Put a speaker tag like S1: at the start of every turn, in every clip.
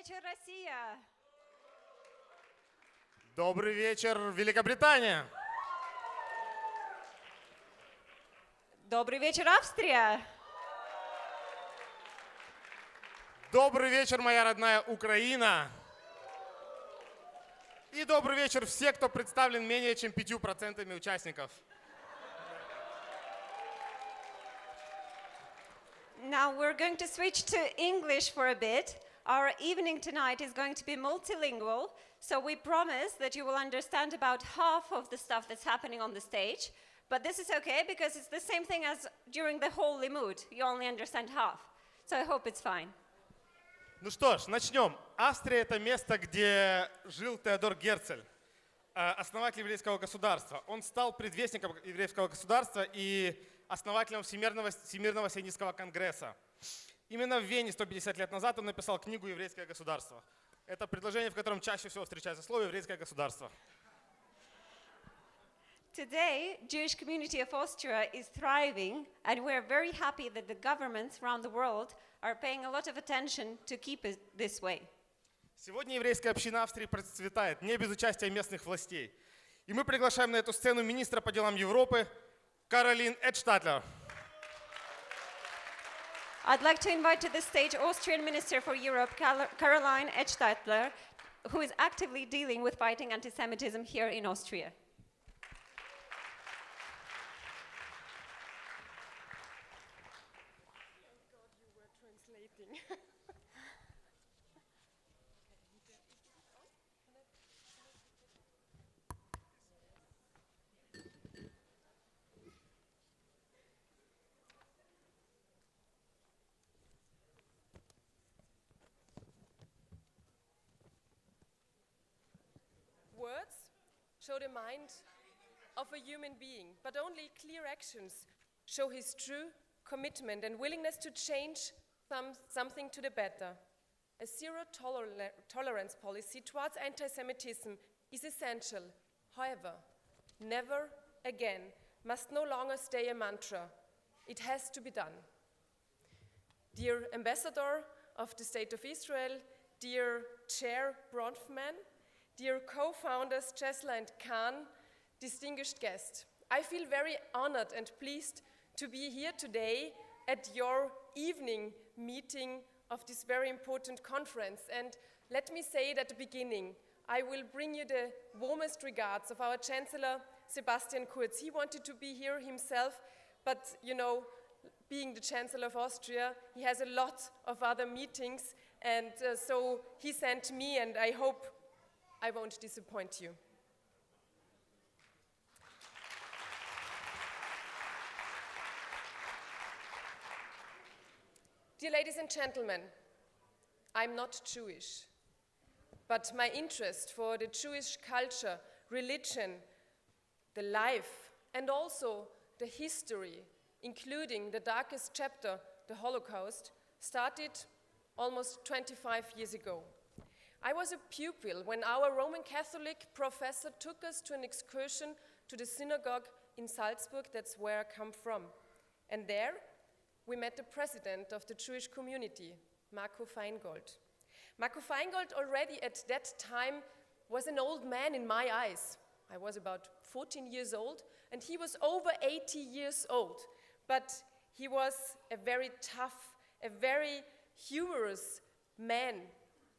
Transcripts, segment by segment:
S1: вечер, Россия!
S2: Добрый вечер, Великобритания!
S1: Добрый вечер, Австрия!
S2: Добрый вечер, моя родная Украина! И добрый вечер все, кто представлен менее чем 5% участников.
S1: Now we're going to switch to English for a bit. Our evening tonight is going to be multilingual, so we promise that you will understand about half of the stuff that's happening on the stage. But this is okay because it's the same thing as during the Holy Mood. You only understand half. So I hope it's fine.
S2: Ну что ж, начнем. Австрия – это место, где жил Теодор Герцль, основатель еврейского государства. Он стал предвестником еврейского государства и основателем Всемирного сионистского конгресса. Именно в Вене 150 лет назад он написал книгу «Еврейское государство». Это предложение, в котором чаще всего встречается слово «еврейское государство».
S1: Today, Jewish community of Austria is thriving, and we're very happy that the governments around the world are paying a lot of attention to keep it this way.
S2: Сегодня еврейская община Австрии процветает, не без участия местных властей. И мы приглашаем на эту сцену министра по делам Европы Каролин Эдштадлер.
S1: I'd like to invite to the stage Austrian Minister for Europe, Caroline Edstadler, who is actively dealing with fighting anti-Semitism here in Austria.
S3: Words show the mind of a human being, but only clear actions show his true commitment and willingness to change something to the better. A zero-tolerance policy towards anti-Semitism is essential. However, never again must no longer stay a mantra. It has to be done. Dear Ambassador of the State of Israel, dear Chair Bronfman, dear co-founders Chesler and Kahn, distinguished guests, I feel very honored and pleased to be here today at your evening meeting of this very important conference. And let me say it at the beginning, I will bring you the warmest regards of our Chancellor Sebastian Kurz. He wanted to be here himself, but you know, being the Chancellor of Austria, he has a lot of other meetings, and so he sent me, and I hope I won't disappoint you. Dear ladies and gentlemen, I'm not Jewish, but my interest for the Jewish culture, religion, the life, and also the history, including the darkest chapter, the Holocaust, started almost 25 years ago. I was a pupil when our Roman Catholic professor took us to an excursion to the synagogue in Salzburg. That's where I come from. And there, we met the president of the Jewish community, Marco Feingold. Marco Feingold already at that time was an old man in my eyes. I was about 14 years old, and he was over 80 years old. But he was a very tough, a very humorous man,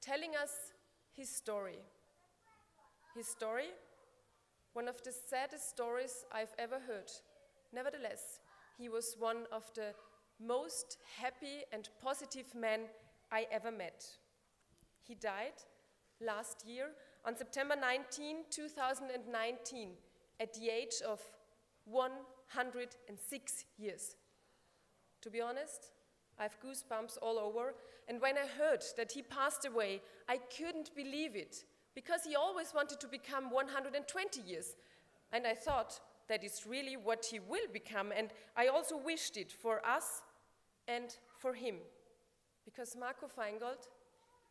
S3: telling us his story. His story, one of the saddest stories I've ever heard. Nevertheless, he was one of the most happy and positive men I ever met. He died last year on September 19, 2019, at the age of 106 years. To be honest, I have goosebumps all over, and when I heard that he passed away, I couldn't believe it, because he always wanted to become 120 years, and I thought that is really what he will become, and I also wished it for us and for him, because Marco Feingold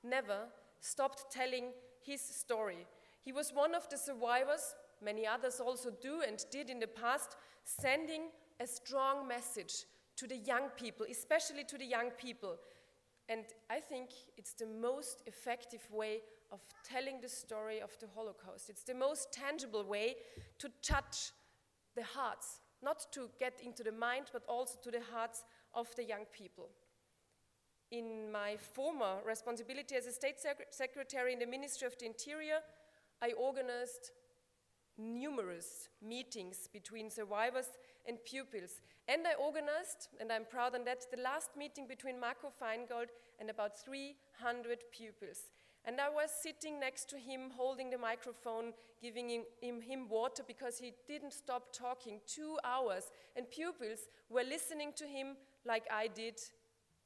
S3: never stopped telling his story. He was one of the survivors, many others also do and did in the past, sending a strong message to the young people, especially to the young people, And I think it's the most effective way of telling the story of the Holocaust. It's the most tangible way to touch the hearts, not to get into the mind, but also to the hearts of the young people. In my former responsibility as a state secretary in the Ministry of the Interior, I organized numerous meetings between survivors and pupils. And I organized, and I'm proud on that, the last meeting between Marco Feingold and about 300 pupils. And I was sitting next to him, holding the microphone, giving him water because he didn't stop talking 2 hours. And pupils were listening to him like I did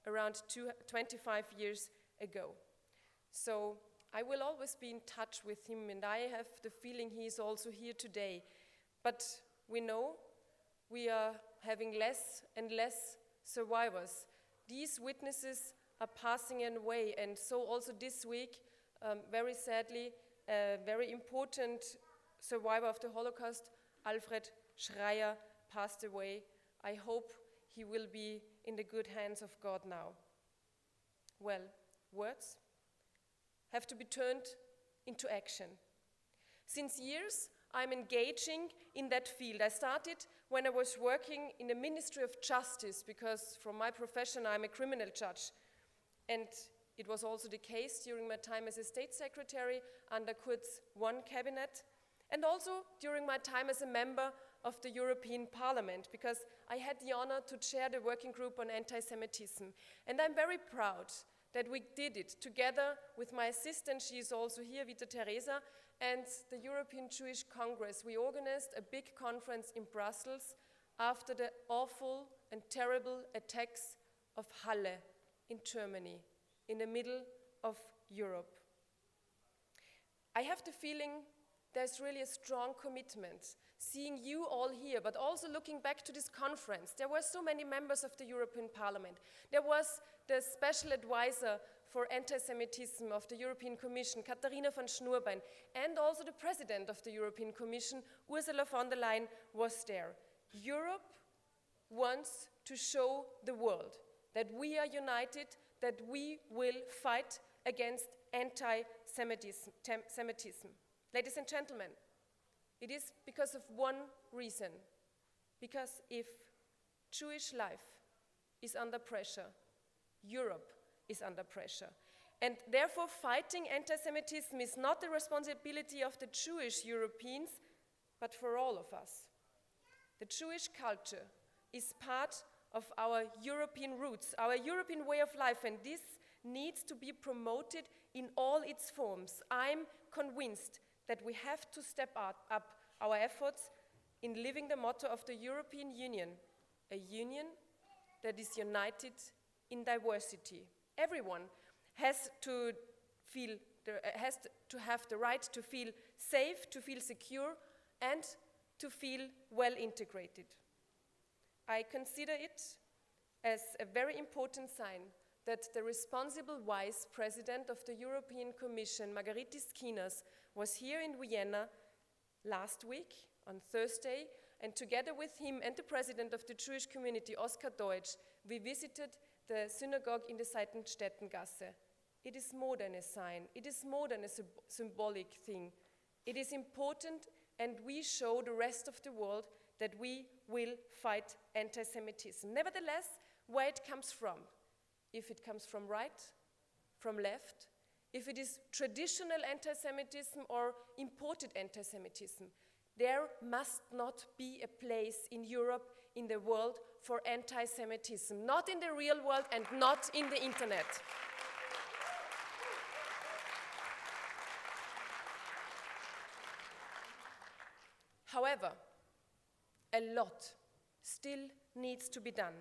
S3: around 25 years ago. So I will always be in touch with him, and I have the feeling he is also here today. But we know we are having less and less survivors. These witnesses are passing away, and so also this week, very sadly, a very important survivor of the Holocaust, Alfred Schreier, passed away. I hope he will be in the good hands of God now. Well, words have to be turned into action. Since years, I'm engaging in that field. I started when I was working in the Ministry of Justice, because from my profession, I'm a criminal judge. And it was also the case during my time as a state secretary under Kurz I cabinet, and also during my time as a member of the European Parliament, because I had the honor to chair the working group on anti-Semitism. And I'm very proud that we did it together with my assistant, she is also here, Vita Teresa, and the European Jewish Congress. We organized a big conference in Brussels after the awful and terrible attacks of Halle in Germany, in the middle of Europe. I have the feeling there's really a strong commitment, seeing you all here, but also looking back to this conference. There were so many members of the European Parliament. There was the special advisor for anti-Semitism of the European Commission, Katharina von Schnurbein, and also the president of the European Commission, Ursula von der Leyen, was there. Europe wants to show the world that we are united, that we will fight against anti-Semitism. Ladies and gentlemen, it is because of one reason. Because if Jewish life is under pressure, Europe is under pressure. And therefore, fighting anti-Semitism is not the responsibility of the Jewish Europeans, but for all of us. The Jewish culture is part of our European roots, our European way of life, and this needs to be promoted in all its forms. I'm convinced that we have to step up our efforts in living the motto of the European Union, a union that is united in diversity. Everyone has to have the right to feel safe, to feel secure, and to feel well integrated. I consider it as a very important sign that the responsible vice president of the European Commission, Margaritis Skinas, was here in Vienna last week on Thursday, and together with him and the president of the Jewish community, Oskar Deutsch, we visited the synagogue in the Seitenstättengasse. It is more than a sign, it is more than a symbolic thing. It is important, and we show the rest of the world that we will fight anti-Semitism. Nevertheless, where it comes from, if it comes from right, from left, if it is traditional anti-Semitism or imported anti-Semitism, there must not be a place in Europe, in the world, for anti-Semitism, not in the real world and not in the internet. However, a lot still needs to be done.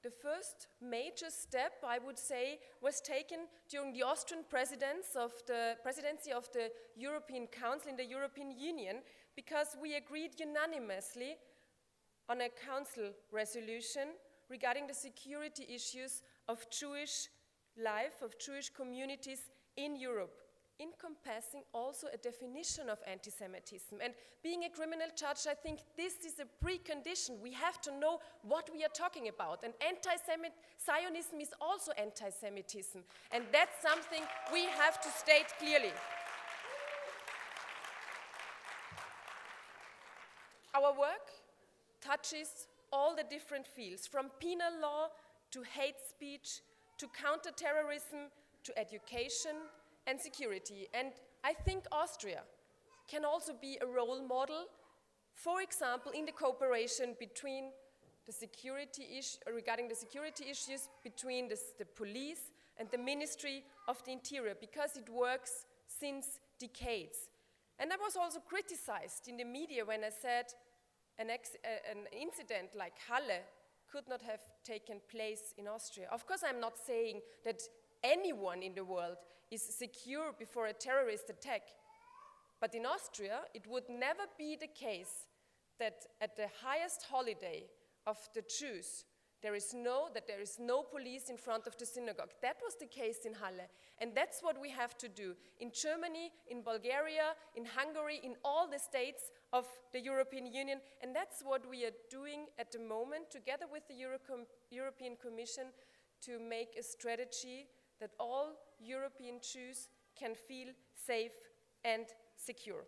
S3: The first major step, I would say, was taken during the Austrian presidency of the European Council in the European Union, because we agreed unanimously on a council resolution regarding the security issues of Jewish life, of Jewish communities in Europe. encompassing also a definition of anti-Semitism. And being a criminal judge, I think this is a precondition. We have to know what we are talking about. And Zionism is also anti-Semitism. And that's something we have to state clearly. Our work touches all the different fields, from penal law to hate speech, to counterterrorism, to education and security. And I think Austria can also be a role model, for example, in the cooperation between the security regarding the security issues between the police and the Ministry of the Interior, because it works since decades. And I was also criticized in the media when I said an incident like Halle could not have taken place in Austria. Of course, I'm not saying that anyone in the world is secure before a terrorist attack. But in Austria, it would never be the case that at the highest holiday of the Jews, there is no police in front of the synagogue. That was the case in Halle. And that's what we have to do. In Germany, in Bulgaria, in Hungary, in all the states of the European Union. And that's what we are doing at the moment, together with the European Commission, to make a strategy that all European Jews can feel safe and secure.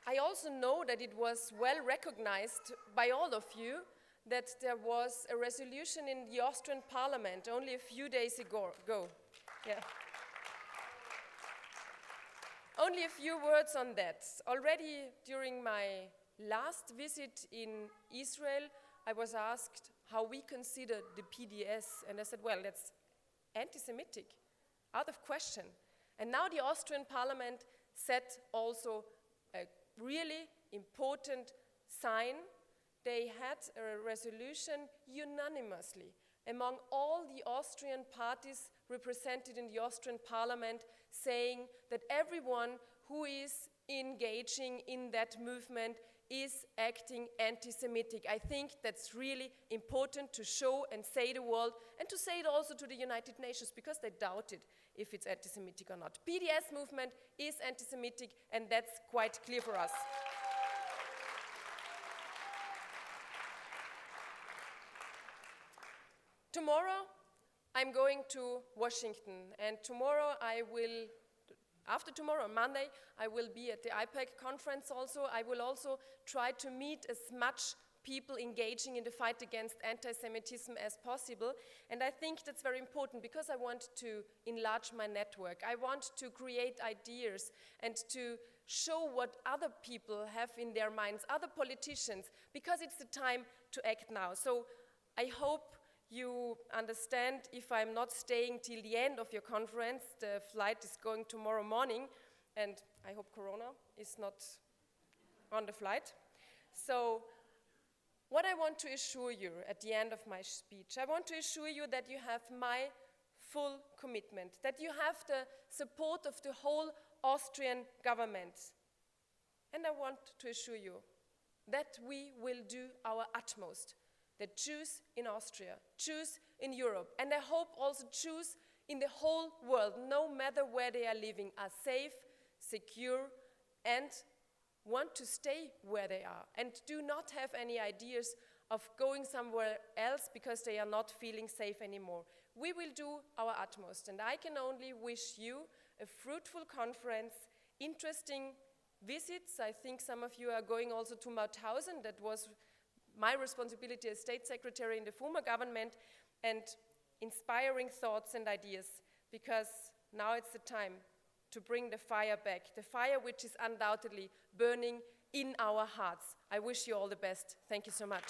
S3: I also know that it was well recognized by all of you that there was a resolution in the Austrian parliament only a few days ago. Yeah. Only a few words on that. Already during my last visit in Israel, I was asked how we consider the PDS, and I said, well, that's anti-Semitic, out of question. And now the Austrian parliament set also a really important sign. They had a resolution unanimously among all the Austrian parties represented in the Austrian parliament, saying that everyone who is engaging in that movement is acting anti-Semitic. I think that's really important to show and say to the world, and to say it also to the United Nations, because they doubted if it's anti-Semitic or not. PDS movement is anti-Semitic, and that's quite clear for us. Tomorrow, I'm going to Washington, and after tomorrow, Monday, I will be at the IPAC conference also. I will also try to meet as much people engaging in the fight against anti-Semitism as possible. And I think that's very important, because I want to enlarge my network. I want to create ideas and to show what other people have in their minds, other politicians, because it's the time to act now. So I hope you understand if I'm not staying till the end of your conference. The flight is going tomorrow morning, and I hope Corona is not on the flight. So what I want to assure you at the end of my speech, I want to assure you that you have my full commitment, that you have the support of the whole Austrian government. And I want to assure you that we will do our utmost, that Jews in Austria, Jews in Europe, and I hope also Jews in the whole world, no matter where they are living, are safe, secure, and want to stay where they are, and do not have any ideas of going somewhere else because they are not feeling safe anymore. We will do our utmost, and I can only wish you a fruitful conference, interesting visits. I think some of you are going also to Mauthausen. That was my responsibility as State Secretary in the former government, and inspiring thoughts and ideas, because now it's the time to bring the fire back, the fire which is undoubtedly burning in our hearts. I wish you all the best. Thank you so much.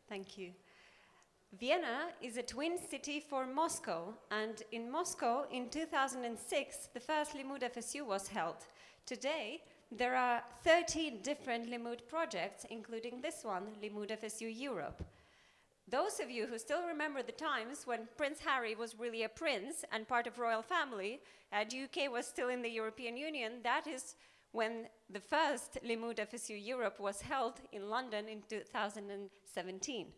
S1: Thank you. Vienna is a twin city for Moscow, and in Moscow in 2006 the first Limud FSU was held. Today there are 30 different Limud projects, including this one, Limud FSU Europe. Those of you who still remember the times when Prince Harry was really a prince and part of royal family, and UK was still in the European Union, that is when the first Limud FSU Europe was held in London in 2017.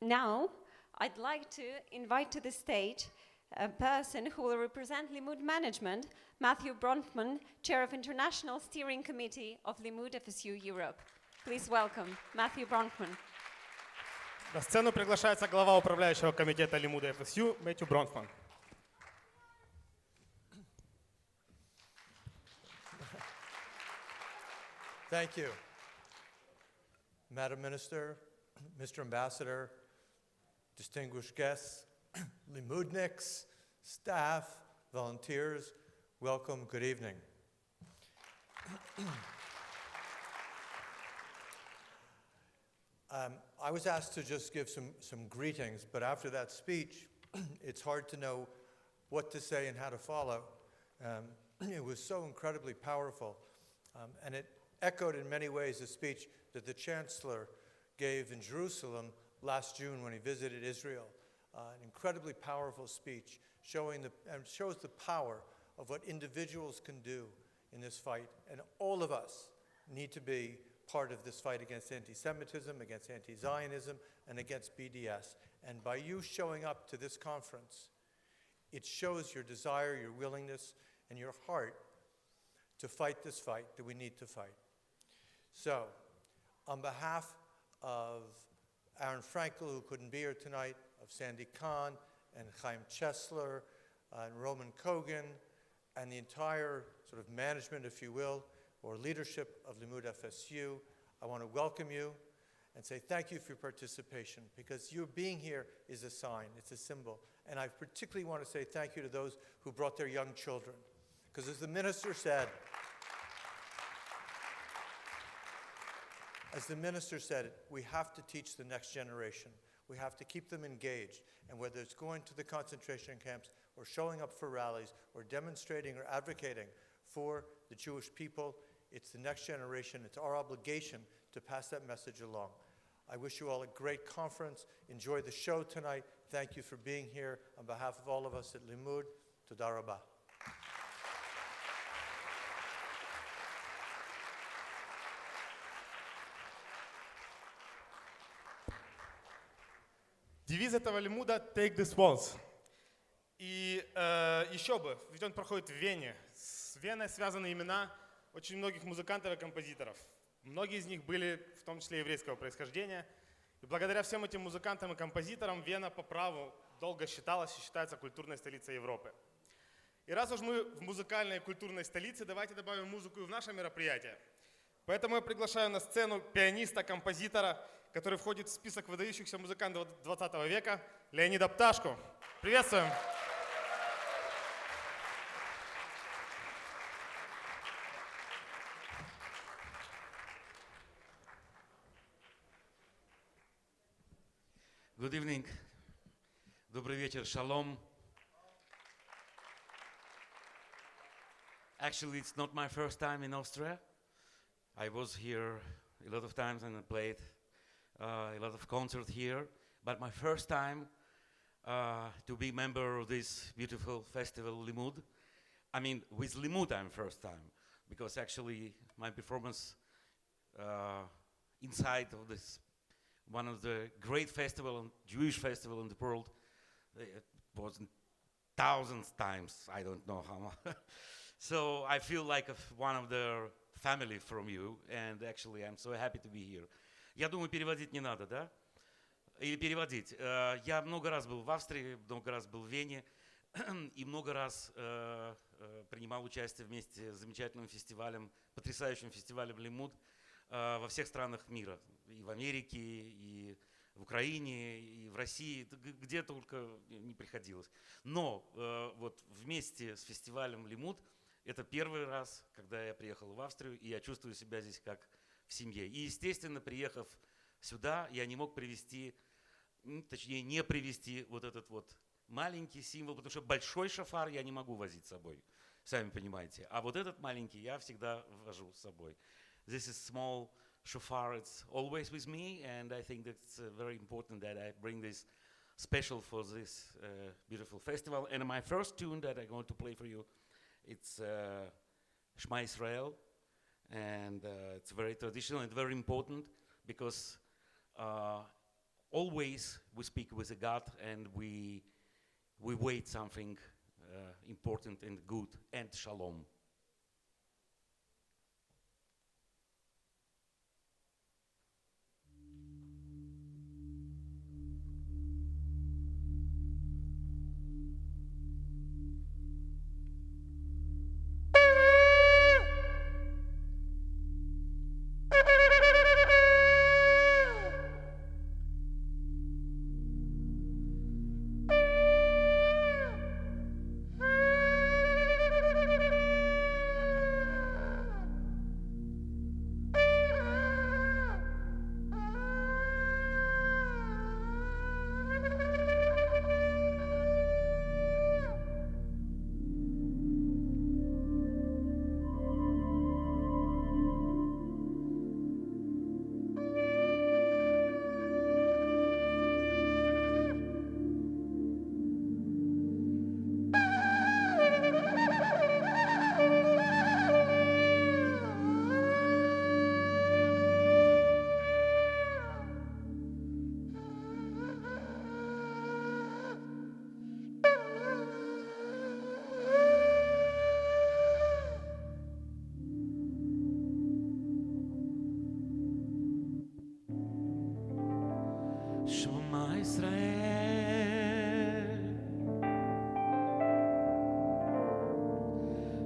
S1: Now, I'd like to invite to the stage a person who will represent Limud Management, Matthew Bronfman, Chair of International Steering Committee of Limud FSU Europe. Please welcome Matthew Bronfman.
S2: На сцену приглашается глава управляющего комитета Лимуда ФСЮ Мэтью Бронфман.
S4: Thank you. Madam Minister, Mr. Ambassador, distinguished guests, Limudniks, staff, volunteers, welcome, good evening. I was asked to just give some greetings, but after that speech, it's hard to know what to say and how to follow. It was so incredibly powerful, and it echoed in many ways the speech that the Chancellor gave in Jerusalem last June when he visited Israel. An incredibly powerful speech and shows the power of what individuals can do in this fight. And all of us need to be part of this fight against anti-Semitism, against anti-Zionism, and against BDS. And by you showing up to this conference, it shows your desire, your willingness, and your heart to fight this fight that we need to fight. So, on behalf of Aaron Frankel, who couldn't be here tonight, of Sandy Kahn, and Chaim Chesler, and Roman Kogan, and the entire sort of management, if you will, or leadership of Limud FSU, I want to welcome you and say thank you for your participation, because you being here is a sign, it's a symbol. And I particularly want to say thank you to those who brought their young children, because as the minister said, we have to teach the next generation. We have to keep them engaged. And whether it's going to the concentration camps or showing up for rallies or demonstrating or advocating for the Jewish people, it's the next generation. It's our obligation to pass that message along. I wish you all a great conference. Enjoy the show tonight. Thank you for being here. On behalf of all of us at Limud, Toda Rabah.
S2: Девиз этого Лимуда «Take this waltz». И еще бы, ведь он проходит в Вене. С Веной связаны имена очень многих музыкантов и композиторов. Многие из них были в том числе еврейского происхождения. И благодаря всем этим музыкантам и композиторам Вена по праву долго считалась и считается культурной столицей Европы. И раз уж мы в музыкальной и культурной столице, давайте добавим музыку и в наше мероприятие. Поэтому я приглашаю на сцену пианиста, композитора, который входит в список выдающихся музыкантов 20 века, Леонида Пташку. Приветствуем!
S5: Good evening. Добрый вечер. Shalom. Actually, it's not my first time in Austria. I was here a lot of times and I played a lot of concerts here. But my first time to be member of this beautiful festival, Limud. I mean, with Limud, I'm first time. Because actually, my performance inside of this one of the great Jewish festival in the world, it was thousands times, I don't know how much. So I feel like one of the family from you, and actually I'm so happy to be here. Я думаю, переводить не надо, да? Или переводить. Я много раз был в Австрии, много раз был в Вене, и много раз принимал участие вместе с замечательным фестивалем, потрясающим фестивалем Лимуд во всех странах мира. И в Америке, и в Украине, и в России, где только не приходилось. Но вот вместе с фестивалем Лимуд это первый раз, когда я приехал в Австрию, и я чувствую себя здесь как в семье. И, естественно, приехав сюда я не мог привезти, точнее не привезти вот этот вот маленький символ, потому что большой шафар я не могу возить с собой, сами понимаете. А вот этот маленький я всегда вожу с собой. This is small shofar, it's always with me, and I think that's very important that I bring this special for this beautiful festival. And my first tune that I'm going to play for you, it's Shema Israel, and it's very traditional and very important because always we speak with a God and we wait something important and good and shalom. Shema Israel,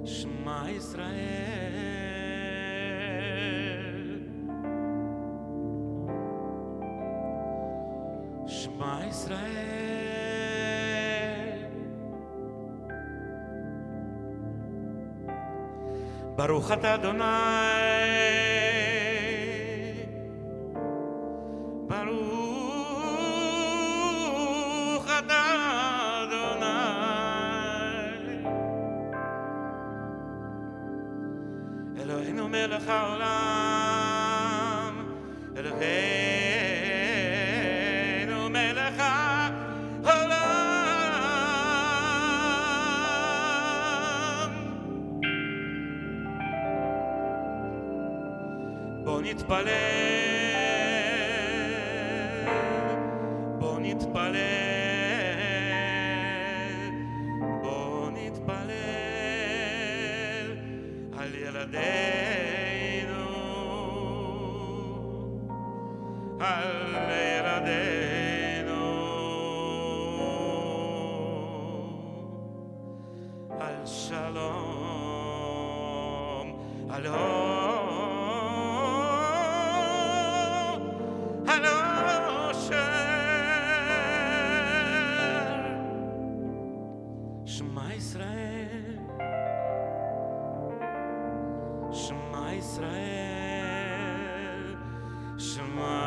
S5: Shema Israel, Shema Israel, Baruch Atah Adonai, Baruch Atah Adonai, Eloheinu melech haolam, Eloheinu melech haolam. בוא נתפלל, בוא נתפלל, בוא נתפלל על ילדינו, על ילדינו, על שלום, על Shema Israel, Shema Israel, Shema.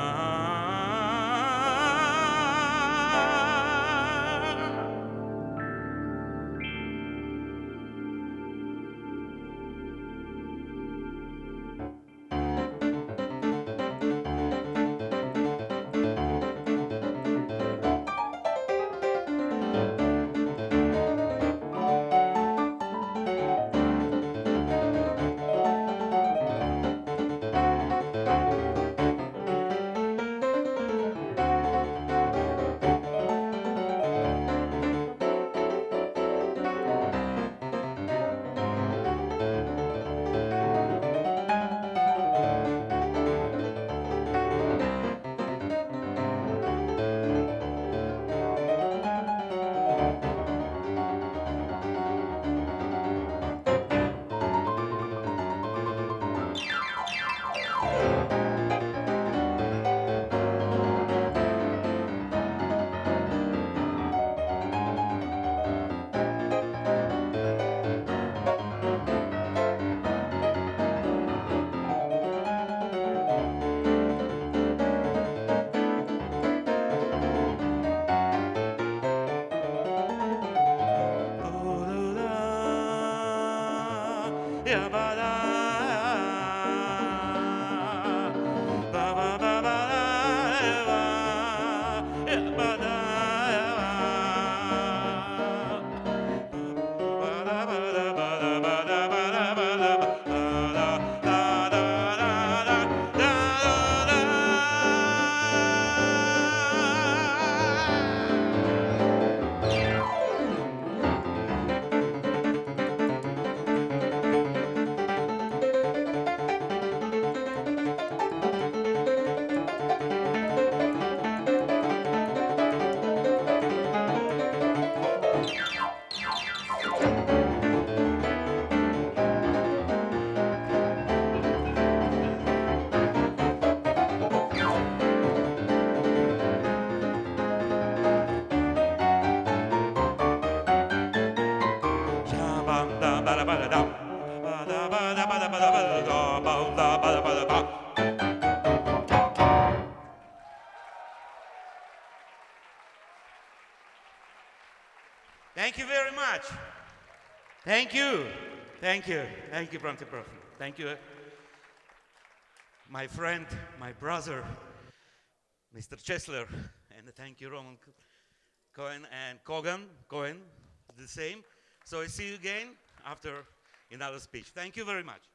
S5: Yeah, ba da. Ba ba ba ba da. Yeah, ba da. Ba da ba da ba da ba da ba da ba da ba da da da da da da Thank you very much. Thank you. Thank you. Thank you, Bronte Prof. Thank you. My friend, my brother, Mr. Chesler. And thank you, Roman Cohen and Cohen, the same. So I see you again after another speech. Thank you very much.